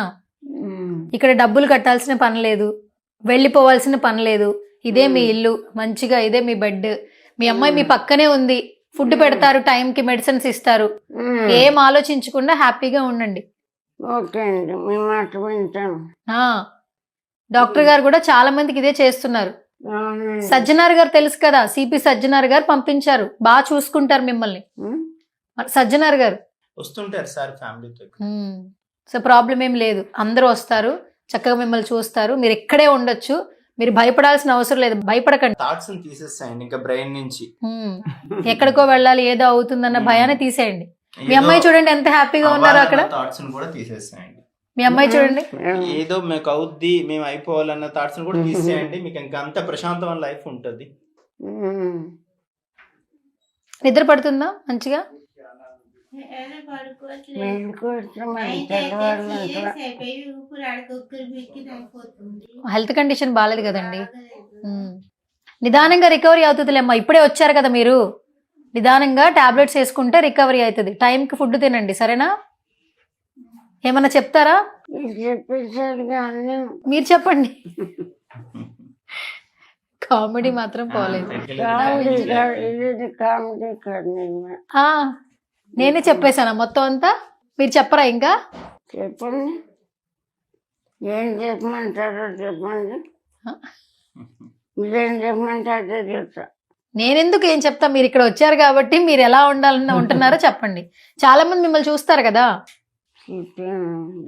ఇక్కడ డబ్బులు కట్టాల్సిన పని లేదు, వెళ్ళిపోవాల్సిన పని లేదు. ఇదే మీ ఇల్లు, మంచిగా ఇదే మీ బెడ్, మీ అమ్మాయి మీ పక్కనే ఉంది, ఫుడ్ పెడతారు, టైంకి మెడిసిన్స్ ఇస్తారు. ఏం ఆలోచించకుండా హ్యాపీగా ఉండండి. ఓకే అండి, మీ మాట వింటాను. ఆ, డాక్టర్ గారు కూడా చాలా మందికి ఇదే చేస్తున్నారు. అవునండి. సజ్జనార్ గారు తెలుసు కదా, సిపి సజ్జనార్ గారు పంపించారు, బాగా చూసుకుంటారు మిమ్మల్ని. సజ్జనార్ గారు వస్తుంటారు సార్ ఫ్యామిలీతో. సో ప్రాబ్లం ఏం లేదు, అందరూ వస్తారు, చక్కగా మిమ్మల్ని చూస్తారు, మీరు ఇక్కడే ఉండొచ్చు, మీరు భయపడాల్సిన అవసరం లేదు, భయపడకండి. థాట్స్ తీసేస్తాయండి ఇంకా బ్రెయిన్ నుంచి. ఎక్కడికో వెళ్ళాలి, ఏదో అవుతుందన్న భయాన్ని తీసేయండి. మీ అమ్మాయి చూడండి ఎంత హ్యాపీగా ఉన్నారు అక్కడ. థాట్స్ కూడా తీసేస్తాయండి. మీ అమ్మాయి చూడండి, ఏదో మీకు అవుద్ది, మేము అయిపోవాలన్న థాట్స్ కూడా తీసేయండి, మీకు ఇంకా అంత ప్రశాంతమైన లైఫ్ ఉంటుంది. నిద్ర పడుతుందా మంచిగా? హెల్త్ కండిషన్ బాగాలేదు కదండి. నిదానంగా రికవరీ అవుతుందిలేమ్మా, ఇప్పుడే వచ్చారు కదా మీరు, నిదానంగా టాబ్లెట్స్ వేసుకుంటే రికవరీ అవుతుంది. టైంకి ఫుడ్ తినండి, సరేనా? ఏమన్నా చెప్తారా? మీరు చెప్పండి. కామెడీ మాత్రం పోలేదు. నేనే చెప్పేశానా మొత్తం అంతా? మీరు చెప్పరా ఇంకా? చెప్పండి, ఏం చెప్పమంటారో చెప్పండి, మీరేం చెప్పమంటారో చెప్తా. నేనెందుకు ఏం చెప్తా, మీరు ఇక్కడ వచ్చారు కాబట్టి మీరు ఎలా ఉండాలని ఉంటున్నారో చెప్పండి. చాలా మంది మిమ్మల్ని చూస్తారు కదా.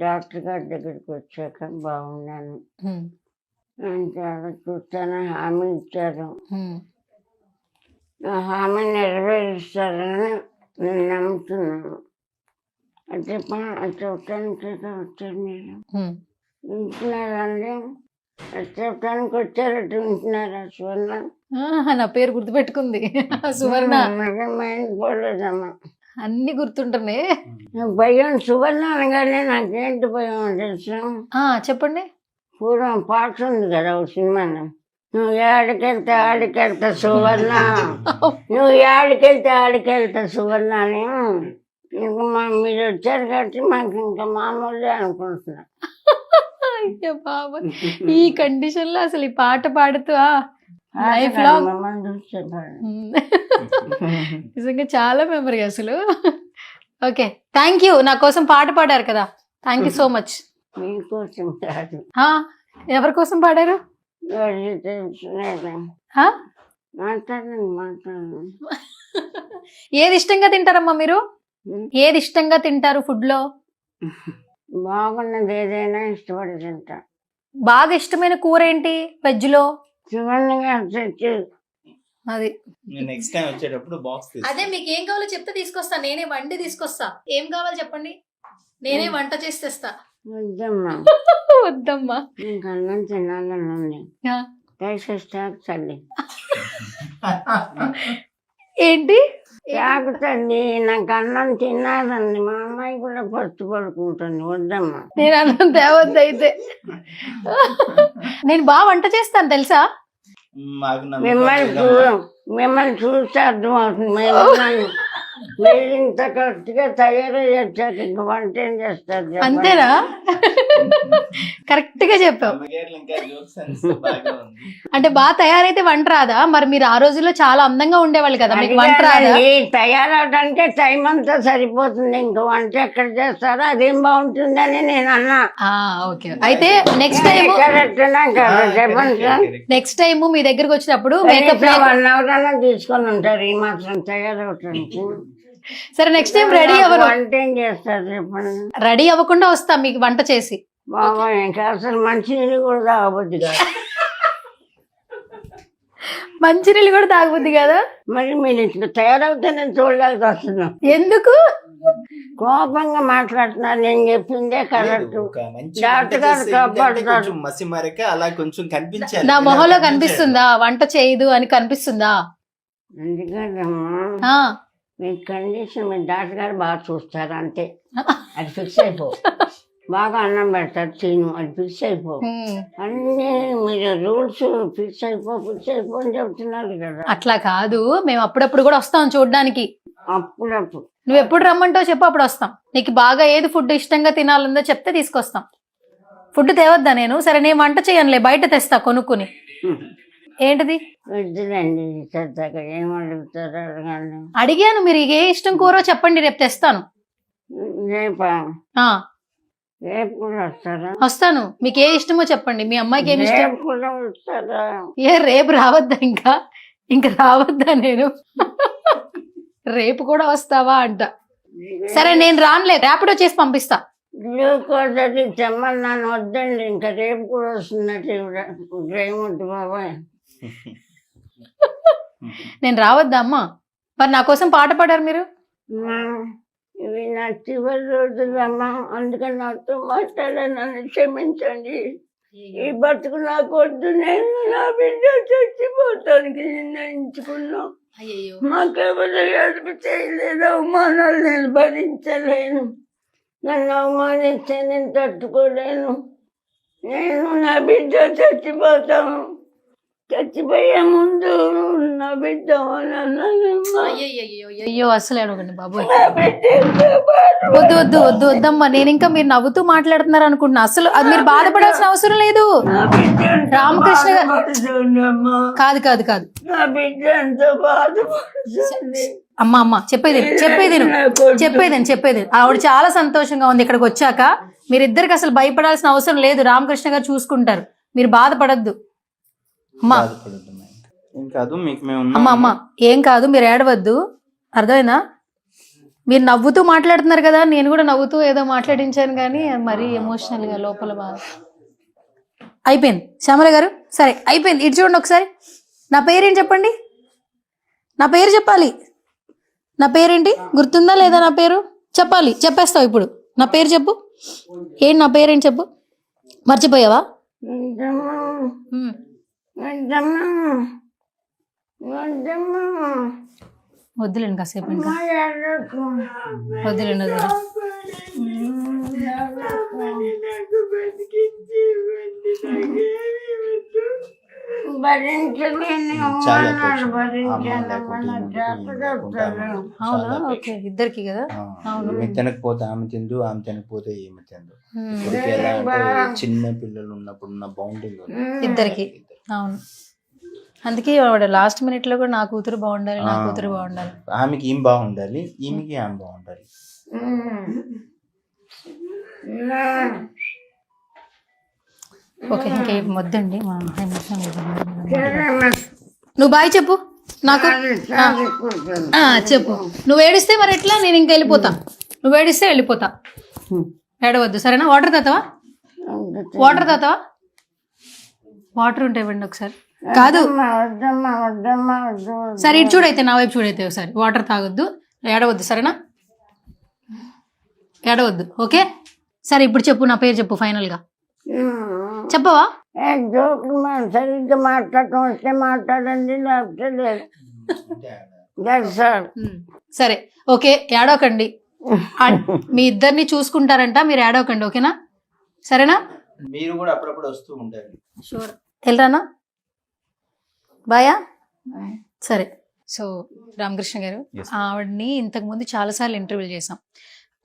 డాక్టర్ గారి దగ్గరికి వచ్చాక బాగున్నాను, చూస్తాను, హామీ ఇచ్చారు, ఆ హామీ నెరవేరుస్తారని నేను నమ్ముతున్నాను. అది చెప్పడానికి వచ్చారు మీరు, వింటున్నారండి? చెప్పడానికి వచ్చారట, వింటున్నారా? సువర్ణ నా పేరు గుర్తుపెట్టుకుంది, సువర్ణ. మైండ్ పోలేదమ్మా, అన్ని గుర్తుంటున్నాయి. భయం సువర్ణ అనగానే నాకేంటి భయం తెలుసు? చెప్పండి. పూర్వం పాట ఉంది కదా ఒక సినిమాలో, నువ్వు ఏడికెళ్తే ఆడికెళ్తా సువర్ణ, నువ్వు ఏడికెళ్తే ఆడికెళ్తా సువర్ణ అని. ఇంకా మీరు వచ్చారు కాబట్టి మాకు ఇంకా మామూలుగా అనుకుంటున్నా. అయ్యో బాబా, ఈ కండిషన్ లో అసలు ఈ పాట పాడుతూ లైఫ్ లాంగ్ నిజంగా చాలా మెమరీ అసలు. ఓకే, థ్యాంక్ యూ, నా కోసం పాట పాడారు కదా, థ్యాంక్ యూ సో మచ్. మీకోసం కాదు, ఎవరి కోసం పాడారు? మాట్లాడండి. ఏది ఇష్టంగా తింటారమ్మా మీరు? ఏది ఇష్టంగా తింటారు ఫుడ్ లో? బాగున్నది ఏదైనా ఇష్టపడి తింటా. బాగా ఇష్టమైన కూర ఏంటి వెజ్ లో? అది నెక్స్ట్ టైం వచ్చేటప్పుడు బాక్స్. అదే మీకు ఏం కావాలో చెప్తే తీసుకొస్తా, నేనే వండి తీసుకొస్తా. ఏం కావాలో చెప్పండి, నేనే వంట చేసి తెస్తా. వద్దమ్మా వద్దమ్మా, ఇంకా అన్నం తినాలని ఉంది, తల్లి. ఏంటి తాగుతండి, నాకు అన్నం తినాలండి, మా అమ్మాయి కూడా పట్టు పడుకుంటుంది. వద్దమ్మా, నేను అన్నం తేవద్దు అయితే. నేను బాగా వంట చేస్తాను తెలుసా? మిమ్మల్ని చూస్తే అర్థమవుతుంది. మీరు ఇంత కరెక్ట్గా తయారయ్యి వచ్చాక ఇంక వంట ఏం చేస్తారు చెప్పండి? అంతేనా? కరెక్ట్ గా చెప్పావు. అంటే బాగా తయారైతే వంట రాదా? మరి మీరు ఆ రోజుల్లో చాలా అందంగా ఉండేవాళ్ళు కదా, మీకు వంట రాదా? అడిగానండి, తయారవడానికే టైం అంతా సరిపోతుంది, ఇంక వంట ఎక్కడ చేస్తారో అదేం బాగుంటుందని నేను అన్నా. ఓకే, అయితే నెక్స్ట్ టైం కరెక్టేనా కదా చెప్పండి సార్. నెక్స్ట్ టైం మీ దగ్గరకు వచ్చినప్పుడు మేకప్ 1 hour అన్నా తీసుకొని ఉంటారు ఈ మాత్రం తయారవటానికి. సరే నెక్స్ట్ టైం రెడీ అవ్వరు, వంట ఏం చేస్తారు చెప్పండి? రెడీ అవ్వకుండా వస్తా మీకు వంట చేసి. బాబా ఇంకా అసలు మంచినీళ్ళు కూడా తాగబుద్ది కాదు. మంచినీళ్ళు కూడా తాగబుద్ది కదా? మరి మీరు ఇట్లా తయారవుతే నేను చూడలేక వస్తున్నాను. ఎందుకు కోపంగా మాట్లాడుతున్నారు? నేను చెప్పిందే కరెక్ట్. డాక్టర్ గారు కాపాడుతారు. మసి మరక అలా కొంచెం కనిపించాలి. నా మొహంలో కనిపిస్తుందా వంట చేయదు అని కనిపిస్తుందా? ఎందుకంటమ్మా మీ కండిషన్ మీ డాక్టర్ గారు బాగా చూస్తారు అంతే, అది ఫిక్స్ అయిపో. బాగా అన్నం పెడతారు తిను, అది ఫిక్స్ అయిపో. అన్నీ మీరు రూల్స్ ఫిక్స్ అయిపో అని చెప్తున్నారు కదా. అట్లా కాదు, మేము అప్పుడప్పుడు కూడా వస్తాం చూడడానికి. అప్పుడప్పుడు నువ్వు ఎప్పుడు రమ్మంటావు చెప్పు, అప్పుడు వస్తాం. నీకు బాగా ఏది ఫుడ్ ఇష్టంగా తినాలందో చెప్తే తీసుకొస్తాం. ఫుడ్ తేవద్దా నేను? సరే నేను వంట చేయనులే, బయట తెస్తా కొనుక్కుని. ఏంటిది? వద్దులండి సరదాగా ఏం అడుగుతారు అడగండి. అడిగాను, మీరు ఏ ఇష్టం కూరో చెప్పండి, రేపు తెస్తాను. రేపా? ఆ, రేపు కూడా వస్తారా? వస్తాను. మీకు ఏ ఇష్టమో చెప్పండి, మీ అమ్మాయికి ఏమి ఇష్టం. రేపు కూడా వస్తారా? రేపు రావద్దా? ఇంకా రావద్దా నేను? రేపు కూడా వస్తావా అంట. సరే నేను రానులే, రేపటి వచ్చేసి పంపిస్తా. గ్లూకోజ్ అది తెమ్మన్నాను, వద్దండి ఇంకా రేపు కూడా వస్తున్నట్టు రేమొద్దు బాబాయ్. నేను రావద్దా అమ్మా? మరి నా కోసం పాట పాడారు మీరు. ఇవి నా చివరి రోజులమ్మా, అందుకని నాతో మాట్లాడానని క్షమించండి. ఈ బతుకు నాకు వద్దు, నేను నా బిడ్డ చచ్చిపోతానికి నిర్ణయించుకున్నా. మాకెవరు ఎదురు చేయలేదు, అవమానాలు నేను భరించలేను. నన్ను అవమానిస్తే నేను తట్టుకోలేను. నేను నా బిడ్డ చచ్చిపోతాను. చచ్చిపోయే ముందు నా బిడ్డ అయ్యో అసలు అడగండి బాబు. వద్దు వద్దు వద్దు వద్దమ్మా. నేను ఇంకా మీరు నవ్వుతూ మాట్లాడుతున్నారు అనుకుంటున్నా. అసలు అది మీరు బాధపడాల్సిన అవసరం లేదు. రామకృష్ణ కాదు కాదు కాదు నా బిడ్డ ఎంత బాధపడుతుంది. అమ్మ చెప్పేది ఆవిడ చాలా సంతోషంగా ఉంది ఇక్కడికి వచ్చాక. మీరిద్దరికి అసలు భయపడాల్సిన అవసరం లేదు, రామకృష్ణ గారు చూసుకుంటారు, మీరు బాధపడద్దు. అమ్మా అమ్మ ఏం కాదు, మీరు ఏడవద్దు, అర్థమైందా? మీరు నవ్వుతూ మాట్లాడుతున్నారు కదా, నేను కూడా నవ్వుతూ ఏదో మాట్లాడించాను కానీ మరీ ఎమోషనల్ గా లోపల బాగా అయిపోయింది. శ్యామల గారు సరే అయిపోయింది, ఇటు చూడండి ఒకసారి. నా పేరేంటి చెప్పండి, నా పేరు చెప్పాలి. నా పేరేంటి గుర్తుందా లేదా? నా పేరు చెప్పాలి, చెప్పేస్తావు ఇప్పుడు. నా పేరు చెప్పు. ఏంటి నా పేరేంటి చెప్పు, మర్చిపోయావా? వద్దులేండి కాసేపు, ఇంకా వద్దులేండి వద్దులే. అవునా? ఓకే, ఇద్దరికి కదా. అవును, తినకపోతే ఆమె తిందు, ఆమె తినకపోతే ఏమి తిందు. ఇప్పటికి ఎలా అంటే చిన్న పిల్లలు ఉన్నప్పుడు ఉన్న బౌండింగ్ ఇద్దరికి. అవును, అందుకే ఆవిడ లాస్ట్ మినిట్ లో కూడా నా కూతురు బాగుండాలి, నా కూతురు బాగుండాలి, ఆమెకి ఏం బాగుండాలి, ఈమెకి ఆమె బాగుండాలి. ఓకే, ఇంకేం వద్దండి. నువ్వు బాయ్ చెప్పు నాకు. చెప్పు. నువ్వు ఏడిస్తే మరి ఎట్లా? నేను ఇంకా వెళ్ళిపోతా. నువ్వు ఏడిస్తే వెళ్ళిపోతా, ఏడవద్దు సరేనా? వాటర్ తాతావా? వాటర్ ఉంటే ఇవ్వండి ఒకసారి. కాదు సరే, ఇటు చూడైతే, నా వైపు చూడైతే ఒకసారి. వాటర్ తాగొద్దు, ఏడవద్దు సరేనా? ఏడవద్దు, ఓకే? సరే ఇప్పుడు చెప్పు, నా పేరు చెప్పు ఫైనల్ గా. చెప్పవా? సరిగ్గా మాట్లాడటం వస్తే మాట్లాడండి, లేకపోతే లేదు. సరే ఓకే, ఏడవకండి. మీ ఇద్దరిని చూసుకుంటారంట, మీరు ఏడవకండి, ఓకేనా? సరేనా? మీరు కూడా అప్పుడప్పుడు వస్తూ ఉంటారు. వెళ్ళరానా? బాయా? సరే సో రామకృష్ణ గారు, Yes. ఆవిడని ఇంతకుముందు చాలాసార్లు ఇంటర్వ్యూ చేసాం.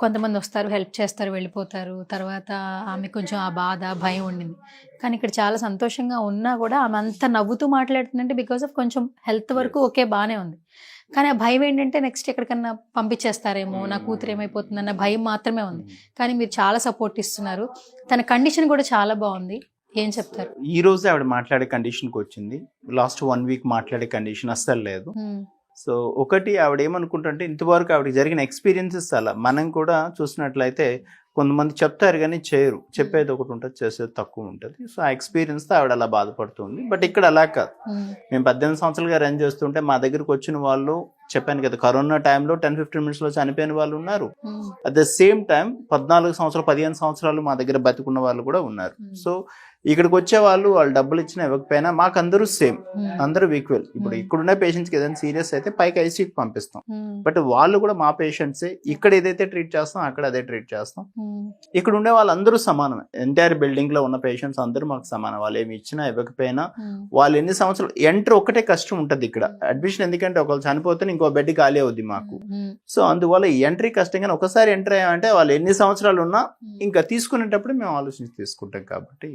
కొంతమంది వస్తారు, హెల్ప్ చేస్తారు, వెళ్ళిపోతారు. తర్వాత ఆమె కొంచెం ఆ బాధ, భయం ఉండింది. కానీ ఇక్కడ చాలా సంతోషంగా ఉన్నా కూడా ఆమె అంత నవ్వుతూ మాట్లాడుతుందంటే బికాస్ ఆఫ్ కొంచెం హెల్త్ వరకు ఓకే బాగానే ఉంది. కానీ ఆ భయం ఏంటంటే నెక్స్ట్ ఎక్కడికన్నా పంపించేస్తారేమో, నా కూతురు ఏమైపోతుందన్న భయం మాత్రమే ఉంది. కానీ మీరు చాలా సపోర్ట్ ఇస్తున్నారు. తన కండిషన్ కూడా చాలా బాగుంది. ఏం చెప్తారు? ఈ రోజు ఆవిడ మాట్లాడే కండిషన్కి వచ్చింది. లాస్ట్ 1 వీక్ మాట్లాడే కండిషన్ అస్సలు లేదు. సో ఒకటి ఆవిడ ఏమనుకుంటుంటే ఇంతవరకు ఆవిడకి జరిగిన ఎక్స్పీరియన్సెస్ అలా మనం కూడా చూసినట్లయితే కొంతమంది చెప్తారు కానీ చేయరు. చెప్పేది ఒకటి ఉంటుంది, చేసేది తక్కువ ఉంటుంది. సో ఆ ఎక్స్పీరియన్స్తో ఆవిడ అలా బాధపడుతుంది. బట్ ఇక్కడ అలా కాదు. మేము 18 సంవత్సరాలుగా రన్ చేస్తుంటే మా దగ్గరకు వచ్చిన వాళ్ళు చెప్పాను కదా, కరోనా టైంలో 10-15 మినిట్స్లో చనిపోయిన వాళ్ళు ఉన్నారు. అట్ ద సేమ్ టైం 14 సంవత్సరాలు 15 సంవత్సరాలు మా దగ్గర బతుకున్న వాళ్ళు కూడా ఉన్నారు. సో ఇక్కడికి వచ్చే వాళ్ళు డబ్బులు ఇచ్చినా ఇవ్వకపోయినా మాకు అందరూ సేమ్, అందరూ ఈక్వల్. ఇప్పుడు ఇక్కడున్న పేషెంట్స్కి ఏదైనా సీరియస్ అయితే పైకి ఐసీయూకి పంపిస్తాం. బట్ వాళ్ళు కూడా మా పేషెంట్సే. ఇక్కడ ఏదైతే ట్రీట్ చేస్తాం అక్కడ అదే ట్రీట్ చేస్తాం. ఇక్కడ ఉండే వాళ్ళందరూ సమానమే. ఎంటైర్ బిల్డింగ్ లో ఉన్న పేషెంట్స్ అందరూ మాకు సమానం. వాళ్ళు ఏమి ఇచ్చినా ఇవ్వకపోయినా వాళ్ళు ఎన్ని సంవత్సరాలు ఎంటర్ ఒక్కటే కష్టం ఉంటుంది ఇక్కడ అడ్మిషన్. ఎందుకంటే ఒకళ్ళు చనిపోతే ఇంకో బెడ్ ఖాళీ అవుద్ది మాకు. సో అందువల్ల ఎంట్రీ కష్టం. కానీ ఒకసారి ఎంటర్ అయ్యామంటే వాళ్ళు ఎన్ని సంవత్సరాలు ఉన్నా ఇంకా తీసుకునేటప్పుడు మేము ఆలోచించి తీసుకుంటాం. కాబట్టి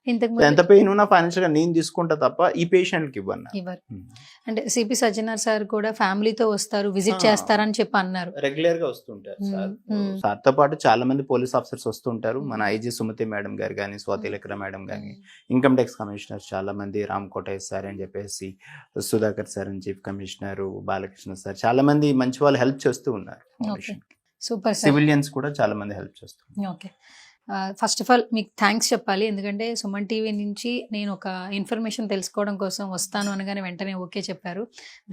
ఎంత పెయిన్ ఉన్నా ఫైనాన్షియల్ గా నేను తీసుకుంటా తప్ప ఈ పేషెంట్కి ఇవ్వను. అంటే సిపి సజ్జనార్ సార్ కూడా ఫ్యామిలీతో వస్తారు, విజిట్ చేస్తారని చెప్పి అన్నారు. రెగ్యులర్ గా వస్తుంటారు సార్ తో పాటు చాలా మంది పోలీస్ ఆఫీసర్స్ వస్తుంటారు. మన ఐజీ సుమతి మేడం గారు కానీ, స్వాతి లెక్ర మేడం కానీ, ఇన్కమ్ ట్యాక్స్ కమిషనర్ చాలా మంది, రామ్ కోటయ్య సార్ అని చెప్పేసి, సుధాకర్ సార్ అని చీఫ్ కమిషనర్, బాలకృష్ణ సార్, చాలా మంది మంచి వాళ్ళు హెల్ప్ చేస్తూ ఉన్నారు. సూపర్. సివిలియన్స్ కూడా చాలా మంది హెల్ప్ చేస్తున్నారు. ఓకే, ఫస్ట్ ఆఫ్ ఆల్ మీకు థ్యాంక్స్ చెప్పాలి. ఎందుకంటే సుమన్ టీవీ నుంచి నేను ఒక ఇన్ఫర్మేషన్ తెలుసుకోవడం కోసం వస్తాను అనగానే వెంటనే ఓకే చెప్పారు.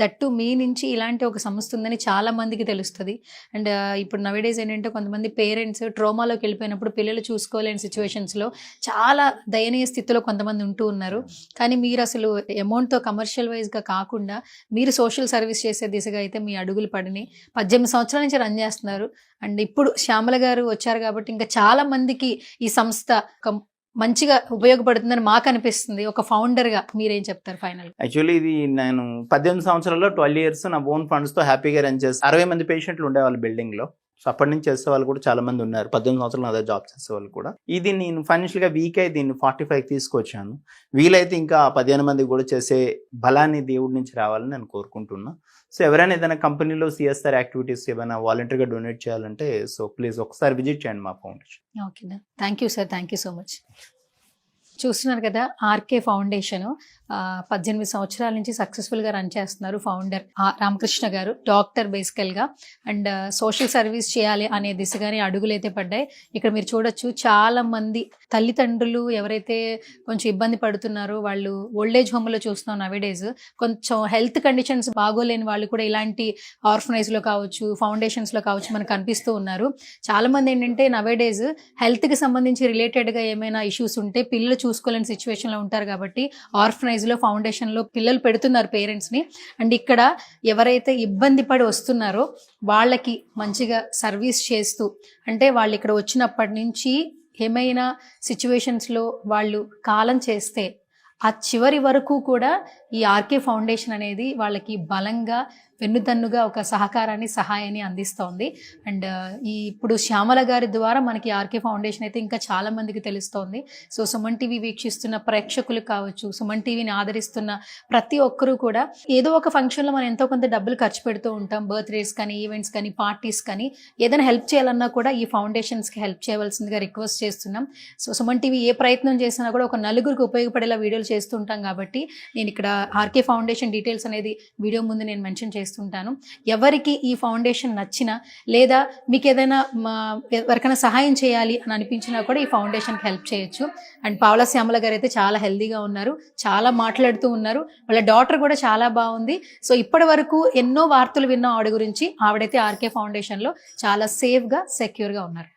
దట్టు మీ నుంచి ఇలాంటి ఒక సంస్థ ఉందని చాలా మందికి తెలుస్తుంది. అండ్ ఇప్పుడు నవేడేస్ ఏంటంటే కొంతమంది పేరెంట్స్ ట్రోమాలోకి వెళ్ళిపోయినప్పుడు పిల్లలు చూసుకోలేని సిచ్యువేషన్స్లో చాలా దయనీయ స్థితిలో కొంతమంది ఉంటూ ఉన్నారు. కానీ మీరు అసలు అమౌంట్తో కమర్షియల్ వైజ్గా కాకుండా మీరు సోషల్ సర్వీస్ చేసే దిశగా అయితే మీ అడుగులు పడినాయి. 18 సంవత్సరాల నుంచి రన్ చేస్తున్నారు. అండ్ ఇప్పుడు శ్యామల గారు వచ్చారు కాబట్టి ఇంకా చాలా మందికి ఈ సంస్థ ఒక మంచిగా ఉపయోగపడుతుందని మాకు అనిపిస్తుంది. ఒక ఫౌండర్ గా మీరేం చెప్తారు ఫైనల్? యాక్చువల్లీ ఇది నేను 18 సంవత్సరాల్లో 12 years నా ఓన్ ఫండ్స్ తో హ్యాపీగా రన్ చేసి 60 మంది పేషెంట్లు ఉండేవాళ్ళు బిల్డింగ్ లో. సో అప్పటి నుంచి చేసే వాళ్ళు కూడా చాలా మంది ఉన్నారు. 18 సంవత్సరాలు అదే జాబ్ చేసే వాళ్ళు కూడా. ఇది నేను ఫైనాన్షియల్ గా వీక్ అయి దీన్ని 45 తీసుకొచ్చాను. వీలైతే ఇంకా 15 మంది కూడా చేసే బలాన్ని దేవుడి నుంచి రావాలని నేను కోరుకుంటున్నా. సో ఎవరైనా ఏదైనా కంపెనీలో సిఎస్ఆర్ యాక్టివిటీస్ ఏమైనా వాలంటీర్గా డొనేట్ చేయాలంటే సో ప్లీజ్ ఒకసారి విజిట్ చేయండి మా foundation. Okay, thank you sir, thank you so much. చూస్తున్నారు కదా, ఆర్కే ఫౌండేషన్ 18 సంవత్సరాల నుంచి సక్సెస్ఫుల్గా రన్ చేస్తున్నారు ఫౌండర్ రామకృష్ణ గారు. డాక్టర్ బేసికల్గా అండ్ సోషల్ సర్వీస్ చేయాలి అనే దిశగానే అడుగులు అయితే పడ్డాయి. ఇక్కడ మీరు చూడొచ్చు చాలా మంది తల్లిదండ్రులు ఎవరైతే కొంచెం ఇబ్బంది పడుతున్నారో వాళ్ళు ఓల్డేజ్ హోమ్లో చూస్తున్నాం నవేడేస్. కొంచెం హెల్త్ కండిషన్స్ బాగోలేని వాళ్ళు కూడా ఇలాంటి ఆర్ఫనైజ్లో కావచ్చు, ఫౌండేషన్స్లో కావచ్చు మనకు కనిపిస్తూ ఉన్నారు. చాలా మంది ఏంటంటే నవేడేస్ హెల్త్కి సంబంధించి రిలేటెడ్గా ఏమైనా ఇష్యూస్ ఉంటే పిల్లలు చూసుకోలేని సిచ్యువేషన్లో ఉంటారు కాబట్టి ఆర్ఫనైజ్లో, ఫౌండేషన్లో పిల్లలు పెడుతున్నారు పేరెంట్స్ని. అండ్ ఇక్కడ ఎవరైతే ఇబ్బంది పడి వస్తున్నారో వాళ్ళకి మంచిగా సర్వీస్ చేస్తూ, అంటే వాళ్ళు ఇక్కడ వచ్చినప్పటి నుంచి ఏమైనా సిచ్యువేషన్స్లో వాళ్ళు కాలం చేస్తే ఆ చివరి వరకు కూడా ఈ ఆర్కే ఫౌండేషన్ అనేది వాళ్ళకి బలంగా వెన్నుదన్నుగా ఒక సహకారాన్ని, సహాయాన్ని అందిస్తోంది. అండ్ ఇప్పుడు శ్యామల గారి ద్వారా మనకి ఆర్కే ఫౌండేషన్ అయితే ఇంకా చాలా మందికి తెలుస్తోంది. సో సుమన్ టీవీ వీక్షిస్తున్న ప్రేక్షకులు కావచ్చు, సుమన్ టీవీని ఆదరిస్తున్న ప్రతి ఒక్కరూ కూడా ఏదో ఒక ఫంక్షన్లో మనం ఎంతో కొంత డబ్బులు ఖర్చు పెడుతూ ఉంటాం. బర్త్డేస్ కానీ, ఈవెంట్స్ కానీ, పార్టీస్ కానీ, ఏదైనా హెల్ప్ చేయాలన్నా కూడా ఈ ఫౌండేషన్స్కి హెల్ప్ చేయవలసిందిగా రిక్వెస్ట్ చేస్తున్నాం. సో సుమన్ టీవీ ఏ ప్రయత్నం చేసినా కూడా ఒక నలుగురికి ఉపయోగపడేలా వీడియోలు చేస్తుంటాం కాబట్టి నేను ఇక్కడ ఆర్కే ఫౌండేషన్ డీటెయిల్స్ అనేది వీడియో ముందు నేను మెన్షన్ చేస్తుంటాను. ఎవరికి ఈ ఫౌండేషన్ నచ్చినా లేదా మీకు ఏదైనా ఎవరికైనా సహాయం చేయాలి అని అనిపించినా కూడా ఈ ఫౌండేషన్కి హెల్ప్ చేయొచ్చు. అండ్ పావలా శ్యామల గారు అయితే చాలా హెల్దీగా ఉన్నారు, చాలా మాట్లాడుతూ ఉన్నారు. వాళ్ళ డాటర్ కూడా చాలా బాగుంది. సో ఇప్పటి వరకు ఎన్నో వార్తలు విన్నాం ఆవిడ గురించి. ఆవిడైతే ఆర్కే ఫౌండేషన్లో చాలా సేఫ్గా, సెక్యూర్గా ఉన్నారు.